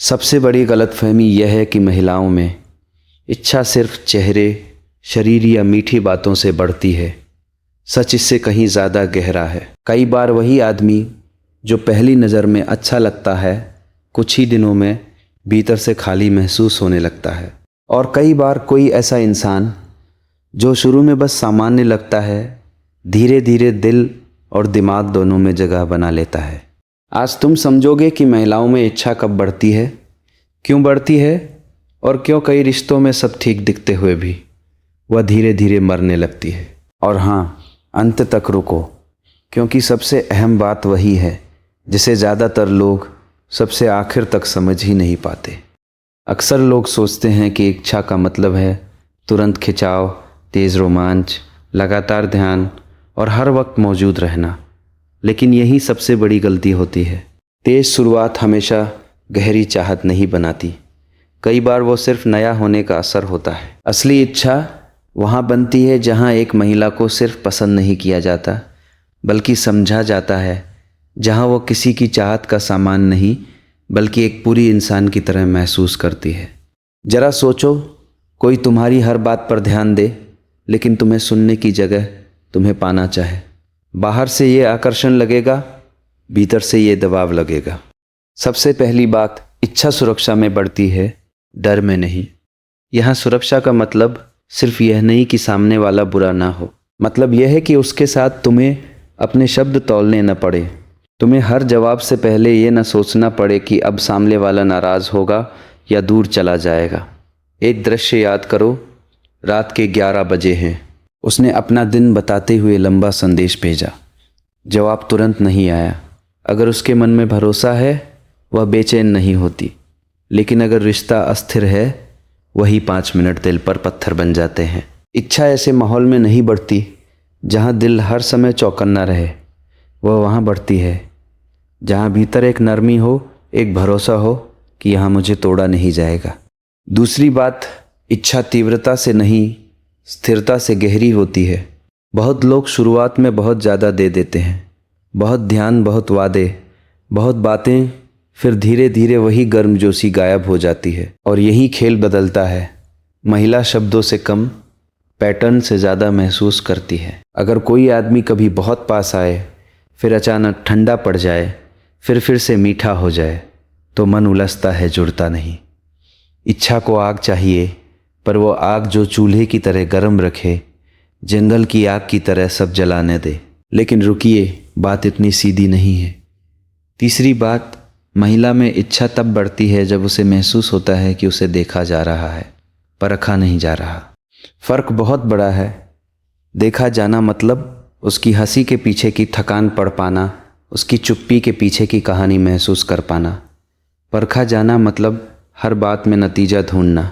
सबसे बड़ी गलतफहमी यह है कि महिलाओं में इच्छा सिर्फ चेहरे, शरीर या मीठी बातों से बढ़ती है। सच इससे कहीं ज़्यादा गहरा है। कई बार वही आदमी जो पहली नज़र में अच्छा लगता है, कुछ ही दिनों में भीतर से खाली महसूस होने लगता है। और कई बार कोई ऐसा इंसान जो शुरू में बस सामान्य लगता है, धीरे धीरे दिल और दिमाग दोनों में जगह बना लेता है। आज तुम समझोगे कि महिलाओं में इच्छा कब बढ़ती है, क्यों बढ़ती है और क्यों कई रिश्तों में सब ठीक दिखते हुए भी वह धीरे धीरे मरने लगती है। और हाँ, अंत तक रुको, क्योंकि सबसे अहम बात वही है जिसे ज़्यादातर लोग सबसे आखिर तक समझ ही नहीं पाते। अक्सर लोग सोचते हैं कि इच्छा का मतलब है तुरंत खिंचाव, तेज़ रोमांच, लगातार ध्यान और हर वक्त मौजूद रहना, लेकिन यही सबसे बड़ी गलती होती है। तेज़ शुरुआत हमेशा गहरी चाहत नहीं बनाती। कई बार वो सिर्फ नया होने का असर होता है। असली इच्छा वहाँ बनती है जहाँ एक महिला को सिर्फ पसंद नहीं किया जाता, बल्कि समझा जाता है, जहाँ वो किसी की चाहत का सामान नहीं बल्कि एक पूरी इंसान की तरह महसूस करती है। ज़रा सोचो, कोई तुम्हारी हर बात पर ध्यान दे लेकिन तुम्हें सुनने की जगह तुम्हें पाना चाहे। बाहर से ये आकर्षण लगेगा, भीतर से ये दबाव लगेगा। सबसे पहली बात, इच्छा सुरक्षा में बढ़ती है, डर में नहीं। यहाँ सुरक्षा का मतलब सिर्फ यह नहीं कि सामने वाला बुरा ना हो, मतलब यह है कि उसके साथ तुम्हें अपने शब्द तौलने न पड़े। तुम्हें हर जवाब से पहले ये न सोचना पड़े कि अब सामने वाला नाराज़ होगा या दूर चला जाएगा। एक दृश्य याद करो, रात के 11 बजे हैं। उसने अपना दिन बताते हुए लंबा संदेश भेजा। जवाब तुरंत नहीं आया। अगर उसके मन में भरोसा है, वह बेचैन नहीं होती, लेकिन अगर रिश्ता अस्थिर है, वही 5 मिनट दिल पर पत्थर बन जाते हैं। इच्छा ऐसे माहौल में नहीं बढ़ती जहाँ दिल हर समय चौकन्ना रहे। वह वहाँ बढ़ती है जहाँ भीतर एक नरमी हो, एक भरोसा हो कि यहाँ मुझे तोड़ा नहीं जाएगा। दूसरी बात, इच्छा तीव्रता से नहीं, स्थिरता से गहरी होती है। बहुत लोग शुरुआत में बहुत ज़्यादा दे देते हैं, बहुत ध्यान, बहुत वादे, बहुत बातें, फिर धीरे धीरे वही गर्मजोशी गायब हो जाती है। और यही खेल बदलता है। महिला शब्दों से कम, पैटर्न से ज़्यादा महसूस करती है। अगर कोई आदमी कभी बहुत पास आए, फिर अचानक ठंडा पड़ जाए, फिर से मीठा हो जाए, तो मन उलझता है, जुड़ता नहीं। इच्छा को आग चाहिए, पर वो आग जो चूल्हे की तरह गर्म रखे, जंगल की आग की तरह सब जलाने दे। लेकिन रुकिए, बात इतनी सीधी नहीं है। तीसरी बात, महिला में इच्छा तब बढ़ती है जब उसे महसूस होता है कि उसे देखा जा रहा है, परखा नहीं जा रहा। फ़र्क बहुत बड़ा है। देखा जाना मतलब उसकी हंसी के पीछे की थकान पढ़ पाना, उसकी चुप्पी के पीछे की कहानी महसूस कर पाना। परखा जाना मतलब हर बात में नतीजा ढूंढना।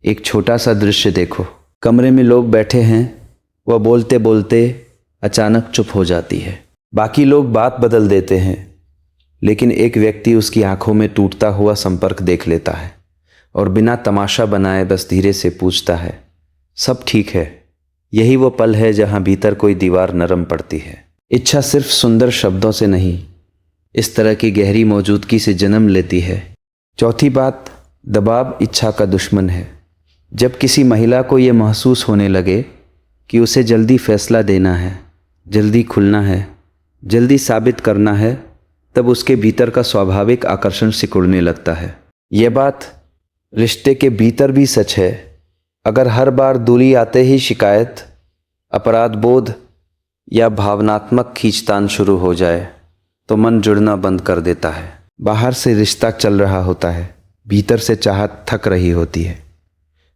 एक छोटा सा दृश्य देखो, कमरे में लोग बैठे हैं, वह बोलते बोलते अचानक चुप हो जाती है। बाकी लोग बात बदल देते हैं, लेकिन एक व्यक्ति उसकी आंखों में टूटता हुआ संपर्क देख लेता है और बिना तमाशा बनाए बस धीरे से पूछता है, सब ठीक है? यही वो पल है जहां भीतर कोई दीवार नरम पड़ती है। इच्छा सिर्फ सुंदर शब्दों से नहीं, इस तरह की गहरी मौजूदगी से जन्म लेती है। चौथी बात, दबाव इच्छा का दुश्मन है। जब किसी महिला को ये महसूस होने लगे कि उसे जल्दी फैसला देना है, जल्दी खुलना है, जल्दी साबित करना है, तब उसके भीतर का स्वाभाविक आकर्षण सिकुड़ने लगता है। यह बात रिश्ते के भीतर भी सच है। अगर हर बार दूरी आते ही शिकायत, अपराध बोध या भावनात्मक खींचतान शुरू हो जाए, तो मन जुड़ना बंद कर देता है। बाहर से रिश्ता चल रहा होता है, भीतर से चाहत थक रही होती है।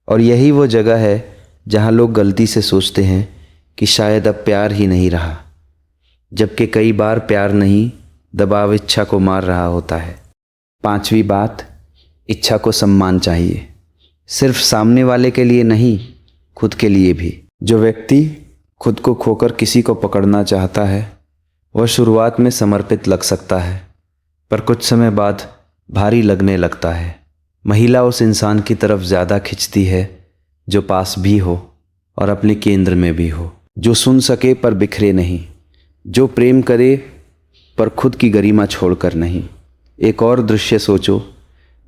और यही वो जगह है जहाँ लोग गलती से सोचते हैं कि शायद अब प्यार ही नहीं रहा, जबकि कई बार प्यार नहीं, दबाव इच्छा को मार रहा होता है। पांचवी बात, इच्छा को सम्मान चाहिए, सिर्फ सामने वाले के लिए नहीं, खुद के लिए भी। जो व्यक्ति खुद को खोकर किसी को पकड़ना चाहता है, वह शुरुआत में समर्पित लग सकता है, पर कुछ समय बाद भारी लगने लगता है। महिला उस इंसान की तरफ ज़्यादा खिंचती है जो पास भी हो और अपने केंद्र में भी हो, जो सुन सके पर बिखरे नहीं, जो प्रेम करे पर खुद की गरिमा छोड़कर नहीं। एक और दृश्य सोचो,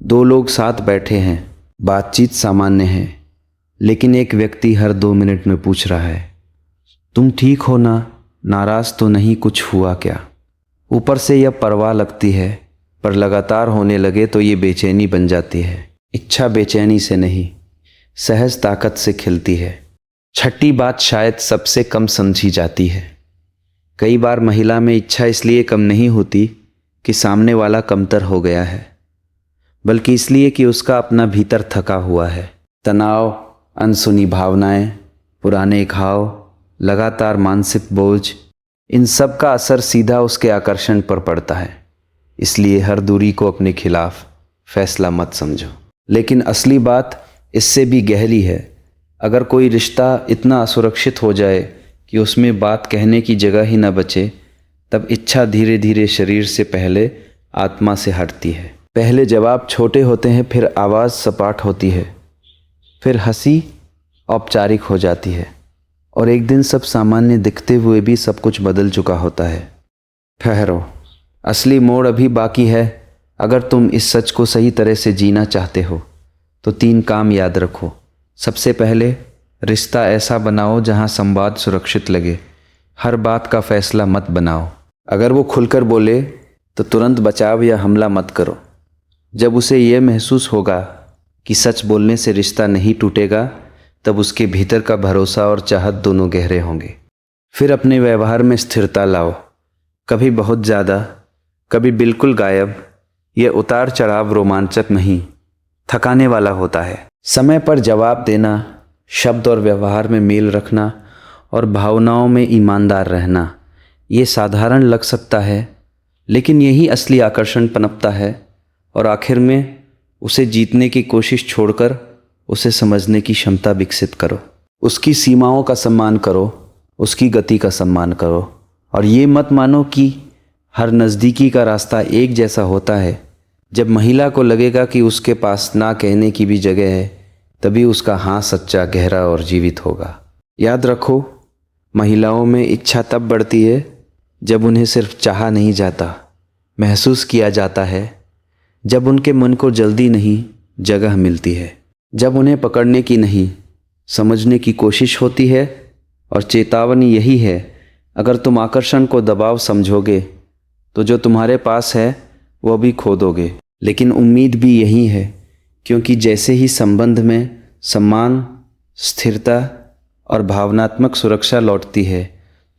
दो लोग साथ बैठे हैं, बातचीत सामान्य है, लेकिन एक व्यक्ति हर 2 मिनट में पूछ रहा है, तुम ठीक हो ना, नाराज़ तो नहीं, कुछ हुआ क्या। ऊपर से यह परवाह लगती है, पर लगातार होने लगे तो ये बेचैनी बन जाती है। इच्छा बेचैनी से नहीं, सहज ताकत से खिलती है। छठी बात शायद सबसे कम समझी जाती है। कई बार महिला में इच्छा इसलिए कम नहीं होती कि सामने वाला कमतर हो गया है, बल्कि इसलिए कि उसका अपना भीतर थका हुआ है। तनाव, अनसुनी भावनाएं, पुराने घाव, लगातार मानसिक बोझ, इन सब का असर सीधा उसके आकर्षण पर पड़ता है। इसलिए हर दूरी को अपने खिलाफ फैसला मत समझो। लेकिन असली बात इससे भी गहरी है। अगर कोई रिश्ता इतना असुरक्षित हो जाए कि उसमें बात कहने की जगह ही न बचे, तब इच्छा धीरे धीरे शरीर से पहले आत्मा से हटती है। पहले जवाब छोटे होते हैं, फिर आवाज़ सपाट होती है, फिर हंसी औपचारिक हो जाती है, और एक दिन सब सामान्य दिखते हुए भी सब कुछ बदल चुका होता है। ठहरो, असली मोड़ अभी बाकी है। अगर तुम इस सच को सही तरह से जीना चाहते हो तो 3 काम याद रखो। सबसे पहले, रिश्ता ऐसा बनाओ जहां संवाद सुरक्षित लगे। हर बात का फैसला मत बनाओ। अगर वो खुलकर बोले तो तुरंत बचाव या हमला मत करो। जब उसे यह महसूस होगा कि सच बोलने से रिश्ता नहीं टूटेगा, तब उसके भीतर का भरोसा और चाहत दोनों गहरे होंगे। फिर अपने व्यवहार में स्थिरता लाओ। कभी बहुत ज़्यादा, कभी बिल्कुल गायब। यह उतार चढ़ाव रोमांचक नहीं, थकाने वाला होता है। समय पर जवाब देना, शब्द और व्यवहार में मेल रखना और भावनाओं में ईमानदार रहना, ये साधारण लग सकता है, लेकिन यही असली आकर्षण पनपता है। और आखिर में उसे जीतने की कोशिश छोड़कर उसे समझने की क्षमता विकसित करो। उसकी सीमाओं का सम्मान करो, उसकी गति का सम्मान करो, और ये मत मानो कि हर नज़दीकी का रास्ता एक जैसा होता है। जब महिला को लगेगा कि उसके पास ना कहने की भी जगह है, तभी उसका हाँ सच्चा, गहरा और जीवित होगा। याद रखो, महिलाओं में इच्छा तब बढ़ती है जब उन्हें सिर्फ चाहा नहीं जाता, महसूस किया जाता है। जब उनके मन को जल्दी नहीं, जगह मिलती है। जब उन्हें पकड़ने की नहीं, समझने की कोशिश होती है। और चेतावनी यही है, अगर तुम आकर्षण को दबाव समझोगे तो जो तुम्हारे पास है वह भी खो दोगे। लेकिन उम्मीद भी यही है, क्योंकि जैसे ही संबंध में सम्मान, स्थिरता और भावनात्मक सुरक्षा लौटती है,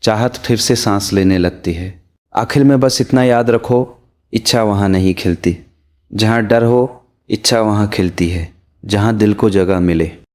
चाहत फिर से सांस लेने लगती है। आखिर में बस इतना याद रखो, इच्छा वहाँ नहीं खिलती। जहाँ डर हो, इच्छा वहाँ खिलती है। जहाँ दिल को जगह मिले।